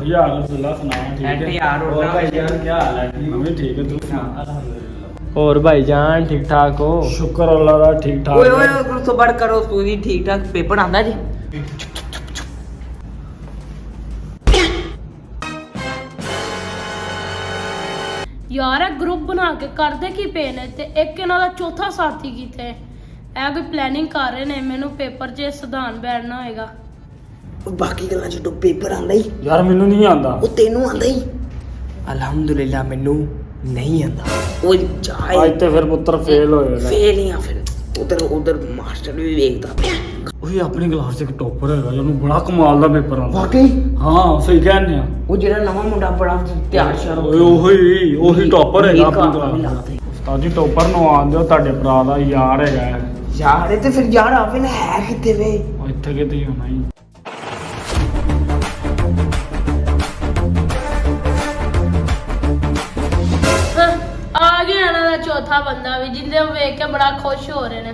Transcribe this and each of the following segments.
बढ़िया अल्हम्दुलिल्लाह सुना ठीक है यार और भाईजान क्या हाल है ठीक मैं भी ठीक है तू सुना अल्हम्दुलिल्लाह और भाईजान ठीक ठाक हो? शुक्र अल्लाह का ठीक ठाक ओए ओए तो बड़ करो तू जी ठीक ठाक पेपर आंदा जी यार ग्रुप बना के करदे की पे ने ते एक इन्हां दा चौथा साथी किथे ऐ कोई प्लानिंग कर रहे ने मेनू पेपर 'ਚ सिद्धांत बैठना होएगा बाकी गल्लां च तो पेपर आंदा ही यार मैनू नहीं आंदा ओ तेनू आंदा ही अल्हम्दुलिल्लाह मेनू नहीं आंदा ओ जाए आज ते फिर पुत्र फेल होए फेल ही आ फिर उधर मास्टर भी देखदा पिया ओए अपनी क्लास च एक टॉपर हैगा जिन्हों बड़ा कमाल दा पेपर आंदा वाकई हां सही कहने आ ਉਹ ਜਿਹੜਾ ਨਵਾਂ ਮੁੰਡਾ ਬੜਾ ਤਿਆਰ ਸ਼ਰ ओए ओही टॉपर हैगा अपनी क्लास उस्ताद जी टॉपर ਨੂੰ ਆਂਦੇ ਹੋ ਤੁਹਾਡੇ ਭਰਾ ਦਾ ਯਾਰ ਹੈਗਾ ਯਾਰ ਇਹ ਤੇ ਫਿਰ ਯਾਰ ਆਵੇ ਨਾ ਹੈ ਕਿੱਥੇ ਵੇ ਉਹ ਇੱਥੇ ਕਿਤੇ ਹੀ ਹੋਣਾ ਹੀ ਆ ਗਿਆ ਇਹਨਾਂ ਦਾ ਚੌਥਾ ਬੰਦਾ ਵੀ ਜਿੰਦੇ ਵੇਖ ਕੇ ਬੜਾ ਖੁਸ਼ ਹੋ ਰਹੇ ਨੇ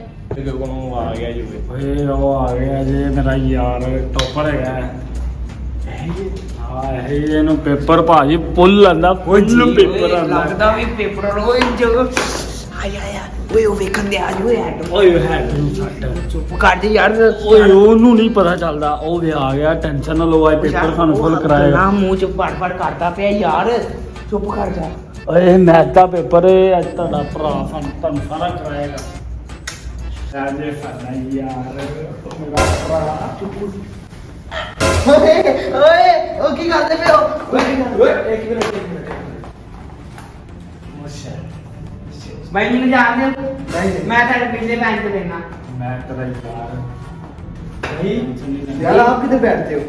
ਓਏ ਉਹ ਆ ਗਿਆ ਜੇ ਮੇਰਾ ਯਾਰ ਟੌਪਰ ਹੈਗਾ ਹਾਂ ਇਹਨੂੰ ਪੇਪਰ ਭਾਜੀ ਪੁੱਲ ਆਂਦਾ ਪੁੱਲ ਪੇਪਰ ਆਂਦਾ ਲੱਗਦਾ ਵੀ ਪੇਪਰ ਰੋਈ ਜਗ ਆਇਆ ਓਏ ਉਹ ਵੇਖਣ ਦੇ ਆਜ ਓਏ ਹੈਡ ਓਏ ਹੈਡ ਨੂੰ ਛੱਡ ਚੁੱਪ ਕਰ ਦੇ ਯਾਰ ਓਏ ਉਹਨੂੰ ਨਹੀਂ ਪਤਾ ਚੱਲਦਾ ਉਹ ਵੀ ਆ ਗਿਆ ਟੈਨਸ਼ਨ ਨਾ ਲਓ ਅੱਜ ਪੇਪਰ ਸਾਨੂੰ ਫੁੱਲ ਕਰਾਏਗਾ ਨਾ ਮੂੰਹ ਚ ਪੜ ਕਰਦਾ ਪਿਆ ਯਾਰ ਚੁੱਪ ਕਰ ਜਾ ਓਏ ਮੈਥ ਦਾ ਪੇਪਰ ਅੱਜ ਤੁਹਾਡਾ ਭਰਾ ਤੁਹਾਨੂੰ ਸਾਰਾ ਕਰਾਏਗਾ ਸਾਜੇ ਫਨਾ ਯਾਰ ਮੇਰਾ ਭਰਾ ਓਏ ਉਹ ਕੀ ਕਰਦੇ ਪਏ ਹੋ ਓਏ ਇੱਕ ਮਿੰਟ भाई मैंने जान दे मैं तेरे पिछले बेंच पे देना मैं तेरा यार भाई यार आप किधर बैठते हो?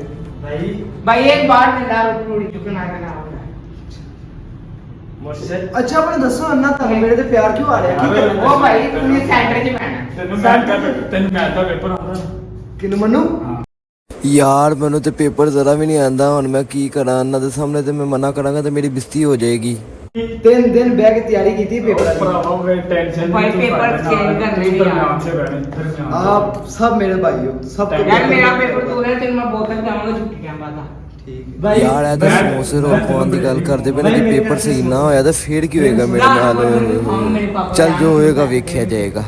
भाई एक बार में दारू पूरी चुकना है ना मुझसे अच्छा अपने दसो अन्ना ਤੁਹਾਨੂੰ ਮੇਰੇ ਤੇ ਪਿਆਰ ਕਿਉਂ ਆ ਰਿਹਾ ओ भाई तूने सेंटर च बैठना ਤੈਨੂੰ ਮੈਥ ਦਾ ਪੇਪਰ ਆਉਂਦਾ ਕਿਨੂੰ ਮੰਨੂ ਯਾਰ ਮੈਨੂੰ ਤੇ ਪੇਪਰ ਜ਼ਰਾ ਵੀ ਨਹੀਂ ਆਂਦਾ ਹੁਣ ਮੈਂ ਕੀ ਕਰਾਂ ਇਹਨਾਂ ਦੇ ਸਾਹਮਣੇ ਤੇ ਮੈਂ ਮਨਾ ਕਰਾਂਗਾ ਤੇ ਮੇਰੀ ਬਿਸਤੀ ਹੋ ਜਾਏਗੀ 3 दिन ਬਹਿ ਕੇ ਤਿਆਰੀ ਕੀਤੀ ਪੇਪਰ ਦੀ ਭਰਾਵਾ ਵੇ ਟੈਨਸ਼ਨ भाई पेपर चेंज कर रही है नाम से बैठे दरमियान आप सब मेरे भाई हो सब यार मेरा पेपर तू है तेरे मैं बोतल जाऊंगा छुट्टी क्या बात है ਯਾਰ ਇਹ ਤਾਂ ਸਮੋਸੇ ਰੋਕਵਾਉਣ ਦੀ ਗੱਲ ਕਰਦੇ ਪਏ ਨੇ ਕਿ ਪੇਪਰ ਸਹੀ ਨਾ ਹੋਇਆ ਤਾਂ ਫੇਰ ਕੀ ਹੋਏਗਾ ਮੇਰੇ ਨਾਲ ਚੱਲ ਜੋ ਹੋਏਗਾ ਵੇਖਿਆ ਜਾਏਗਾ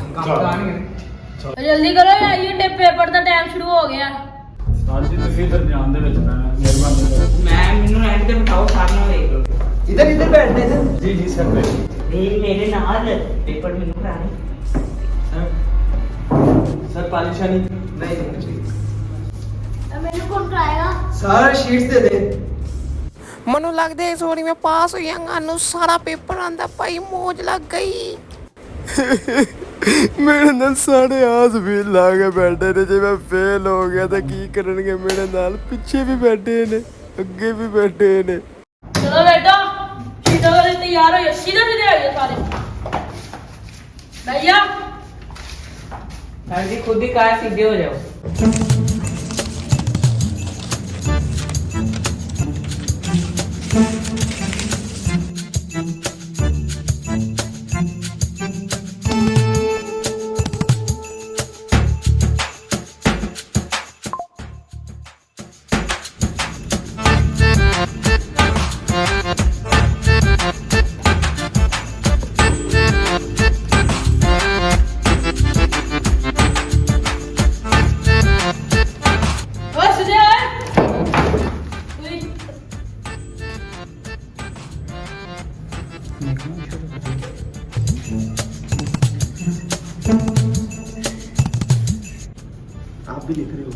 ਜਲਦੀ ਕਰੋ ਯਾਰ ਇਹ ਪੇਪਰ ਦਾ ਟਾਈਮ ਸ਼ੁਰੂ ਹੋ ਗਿਆ ਸਾਜੀ ਤੁਸੀਂ ਦਰਮਿਆਨ ਦੇ ਵਿੱਚ ਰਹਿਣਾ ਮਿਹਰਬਾਨੀ ਕਰੋ मैं मेनू एंड पे बिठाओ सामने देख लो इधर इधर बैठने इधर जी जी सर मेरे नाल पेपर मेनू कराने सर पालिशानी नहीं होनी चाहिए ਮੈਨੂੰ ਕੌਣ ਕਰਾਏਗਾ सारे शीट्स दे दे ਮੈਨੂੰ ਲੱਗਦਾ ਇਸ ਵਾਰੀ ਮੈਂ ਪਾਸ ਹੋ ਜਾਵਾਂਗਾ ਨੂੰ ਸਾਰਾ ਪੇਪਰ ਆਂਦਾ ਭਾਈ ਮੌਜ ਲੱਗ ਗਈ ਮੇਰੇ ਨਾਲ ਸਾਰੇ ਆਸ ਵੀ ਲਾ ਕੇ ਬੈਠੇ ਨੇ ਜੇ ਮੈਂ ਫੇਲ ਹੋ ਗਿਆ ਤਾਂ ਕੀ ਕਰਨਗੇ ਮੇਰੇ ਨਾਲ ਪਿੱਛੇ ਵੀ ਬੈਠੇ ਨੇ ਅੱਗੇ ਵੀ ਬੈਠੇ ਨੇ ਚਲੋ ਬੇਟਾ सीधा वाले तैयार हो सीधा सीधे आइए सारे भैया सर जी खुद ही कहा सीधे हो जाओ आप भी लिख रहे हो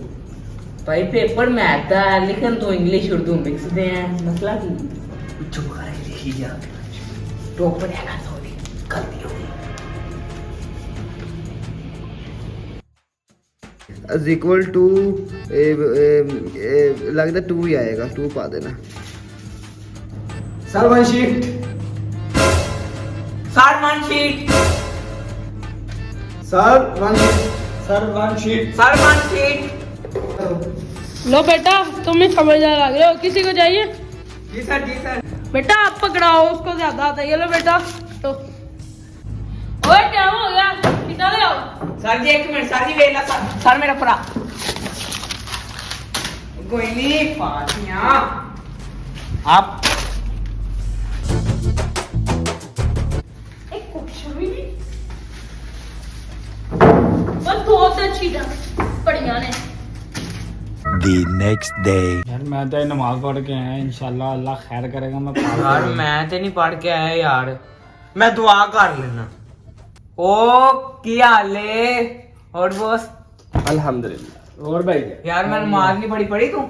भाई पेपर मैथ का है लेकिन तो इंग्लिश उर्दू मिक्स दे हैं मसला की चुप कर लिखी जा टॉपर है ना सॉरी गलती हो गई इज इक्वल टू लगता 2 ही आएगा 2 पा देना sir one sheet sir one sheet sir one sheet sir one sheet sir one sheet लो बेटा तुम ही समझदार लग रहे हो किसी को चाहिए जी सर बेटा आप पकड़ाओ उसको ज्यादा आता है ये लो बेटा तो ओए क्या हो गया इधर आओ सर जी एक मिनट सर जी वेला सर मेरा भरा कोई नहीं फातिया आप ਇਹ ਕੁਛ ਵੀ ਨਹੀਂ ਬਸ ਦੋ ਤਾਂ ਚੀਜ਼ਾਂ ਪੜੀਆਂ ਨੇ The next day. यार मैं तो ये नमाज पढ़ के आया इंशाल्लाह अल्लाह खैर करेगा मैं पास यार हो मैं ते नहीं पढ़ के आया यार मैं दुआ कर लेना ओ की हाल है और बॉस ਅਲਹਮਦੁਲਿਲਾ ਹੋਰ ਭਾਈ यार मैं नमाज नहीं पढ़ी तू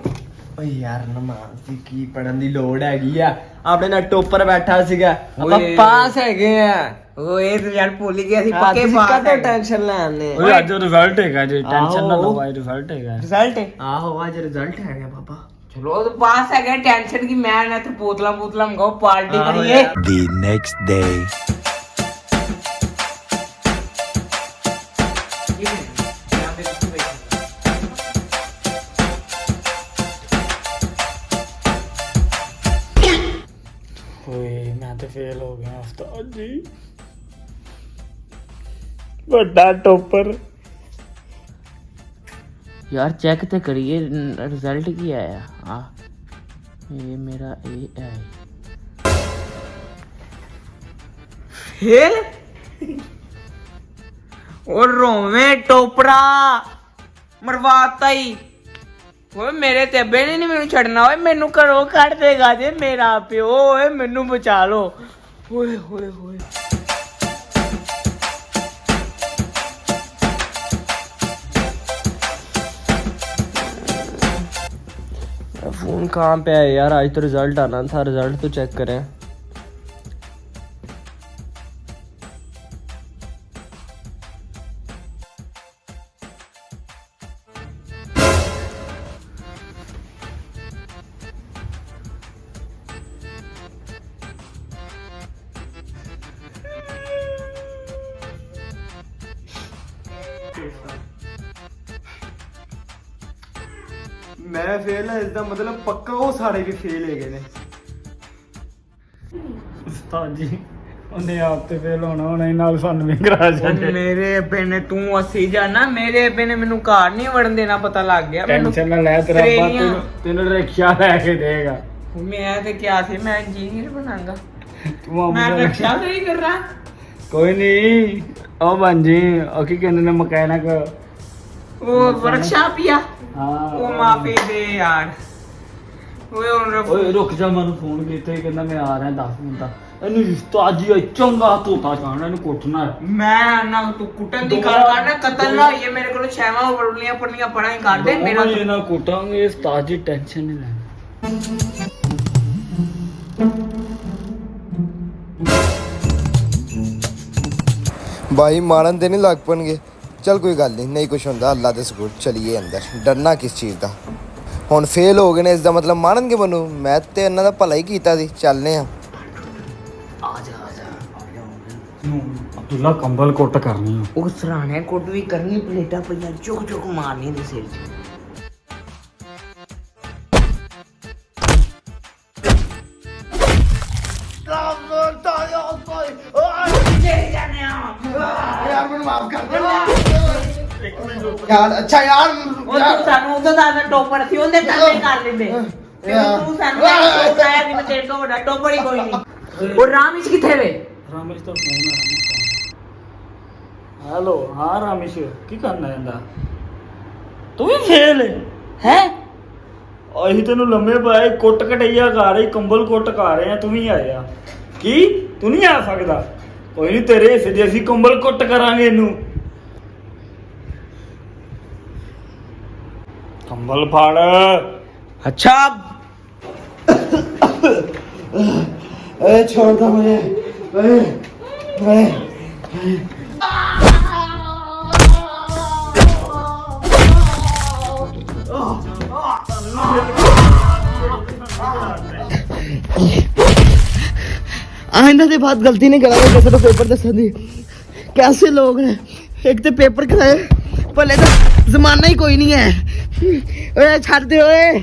ਓਏ ਯਾਰ ਨਮਾਜ਼ ਦੀ ਕੀ ਪੜਨ ਦੀ ਲੋੜ ਹੈਗੀ ਆ ਆਪਣੇ ਨਾਲ ਟੋਪਰ ਬੈਠਾ ਸੀਗਾ ਆਪਾਂ ਓਏ। ਪਾਸ ਹੈਗੇ ਆ ओ ये तो यार भूल ही गया सी पक्के पास ਕਾਹਤੋਂ है ਟੈਨਸ਼ਨ ਲੈਣੇ ओए आज रिजल्ट है जी टेंशन ना आओ। लो भाई रिजल्ट है रिजल्ट है ਆਹੋ ਅੱਜ ਰਿਜ਼ਲਟ ਹੈਗਾ ਬਾਬਾ चलो तो पास है गया टेंशन की मैं ना तो बोतला बोतला मंगाओ पार्टी हाँ, करिए यार। The next day. ओए मैं तो फेल हो गया उस्ताद जी बड़ा टॉपर यार चेक तो करिए रिजल्ट की आया आ ये मेरा ए है फेल और रोवे टोपरा मरवाता ही ਓਏ ਮੇਰੇ ਤੇ ਅੱਬੇ ਨੇ ਨਹੀਂ ਮੈਨੂੰ ਛੱਡਣਾ ਓਏ ਮੈਨੂੰ ਘਰੋਂ ਕੱਢ ਦੇਗਾ ਜੇ ਮੇਰਾ ਪਿਓ ਓਏ ਮੈਨੂੰ ਬਚਾ ਲੋ ਓਏ ਹੋਏ ਹੋਏ फोन कहाँ पे है यार आज तो रिजल्ट आना था रिजल्ट तो चेक करें मैं फेल है इसका मतलब पक्का वो सारे भी फेल है गए उस्ताद जी ਉਹਨੇ ਆਪ ਤੇ ਫੇਲ ਹੋਣਾ ਹੁਣ ਨਾਲ ਸਾਨੂੰ ਵੀ ਕਰਾ ਜਾਂਦੇ ਮੇਰੇ ਅੱਬੇ ਨੇ ਤੂੰ ਅਸੀਂ ਜਾਣਾ ਮੇਰੇ ਅੱਬੇ ਨੇ ਮੈਨੂੰ ਘਰ ਨਹੀਂ ਵੜਨ ਦੇਣਾ ਪਤਾ ਲੱਗ ਗਿਆ ਮੈਨੂੰ ਟੈਨਸ਼ਨ ਨਾ ਲੈ ਤੇਰਾ ਅੱਬਾ ਟ੍ਰੇਨੀਆਂ- ਤੈਨੂੰ ਰਿਕਸ਼ਾ ਲੈ ਕੇ ਦੇਗਾ ਮੈਂ ਤੇ ਕਿਹਾ ਸੀ ਮੈਂ ਇੰਜੀਨੀਅਰ ਬਣਾਂਗਾ ਤੂੰ ਮੈਂ ਆਪਣਾ ਰਕਸ਼ਾ ਤੇ ਹੀ ਕਰ ਰਹਾ ਕੋਈ ਨਹੀਂ ਉਹ ਬਣ ਜੀ ਉਹ ਕੀ ਕਹਿੰਦੇ ਨੇ ਮਕੈਨਿਕ ਉਹ ਵਰਕਸ਼ਾਪ ਹੀ ਆ ਹਾਂ ਉਹ ਮਾਫੀ ਦੇ ਯਾਰ ਓਏ ਹੁਣ ਓਏ ਰੁਕ ਜਾ ਮੈਨੂੰ ਫੋਨ ਕੀਤਾ ਹੀ ਕਹਿੰਦਾ ਮੈਂ ਆ ਰਿਹਾ 10 ਮਿੰਟ ਤੱਕ ਇਹਨੂੰ ਉਸਤਾਦ ਜੀ ਚੰਗਾ ਤੋਤਾ ਚਾਹਣਾ ਇਹਨੂੰ ਕੁੱਟਣਾ ਹੈ। ਮੈਂ ਨਾ ਤੂੰ ਕੁੱਟਣ ਦੀ ਗੱਲ ਕਰਨਾ ਕਤਲ ਨਾ ਹੋਈਏ ਮੇਰੇ ਕੋਲ ਛੇਵਾਂ ਵਰਲੀਆਂ ਪੜਨੀਆਂ ਪੜਾਈ ਕਰ ਦੇ ਮੇਰਾ ਦੋਵਾਂ ਇਹ ਨਾ ਕੁੱਟਾਂਗੇ ਉਸਤਾਦ ਜੀ ਟੈਨਸ਼ਨ ਨਹੀਂ ਲੈਣੀ भाई मारन ते नहीं लग पणगे चल कोई गल नहीं कुछ होंदा अल्लाह दे सकूल चलिए अंदर डरना किस चीज़ दा हुण फेल हो गए ने इसदा मतलब मारनगे मैनू मैं ते इन्हां दा भला ही कीता सी चलने आ ਅਬਦੁੱਲਾ ਕੰਬਲ ਕੁੱਟ ਕਰਨੀ ਆ ਉਹ ਸਰਾਣੇ ਕੁੱਟ ਵੀ ਕਰਨੀ ਪਲੇਟਾਂ ਪਈਆਂ ਚੁੱਕ ਚੁੱਕ ਮਾਰਨੀ ਦੇ ਸਿਰ 'ਚ यार अच्छा यार ਉਹ ਤੂੰ ਸਾਨੂੰ ਉਹਦਾ ਦਾ ਟੋਪਰ ਸੀ ਉਹਦੇ ਕੰਨੇ ਕਰ ਲੈਂਦੇ ਤੂੰ ਸਾਨੂੰ ਟੋਪਰ ਨਹੀਂ ਮੈਂ ਤੇਰੇ ਤੋਂ ਵੱਡਾ ਟੋਪਰ ਹੀ ਕੋਈ ਨਹੀਂ ਉਹ ਰਾਮਿਸ਼ ਕਿੱਥੇ ਵੇ ਰਾਮੇਸ਼ ਦਾ ਫੋਨ ਆ ਹੈਲੋ ਹਾਂ ਰਾਮੇਸ਼ ਕੀ ਕਰਨਾ ਜਾਂਦਾ ਤੂੰ ਵੀ ਫੇਲ ਹੈ ਅਸੀਂ ਤੈਨੂੰ ਲੰਮੇ ਪਾਏ ਕੁੱਟ ਕਟਈਆ ਕਰ ਰਹੀ ਕੰਬਲ ਕੁੱਟ ਕਰ ਰਹੇ ਆ ਤੂੰ ਵੀ ਆਇਆ ਕੀ ਤੂੰ ਨਹੀਂ ਆ ਸਕਦਾ ਕੋਈ ਨਹੀਂ ਤੇਰੇ ਹਿੱਸੇ ਦੇ ਅਸੀਂ ਕੰਬਲ ਕੁੱਟ ਕਰਾਂਗੇ ਇਹਨੂੰ ਕੰਬਲ ਫੜ अच्छा ए छोड़ दो मुझे ए आइंदा से बात गलती नहीं करा कैसे तो पेपर दसा दी कैसे लोग हैं एक तो पेपर कराए भले तो जमाना ही कोई नहीं है ओए छੱਡ ਦੇ ਓਏ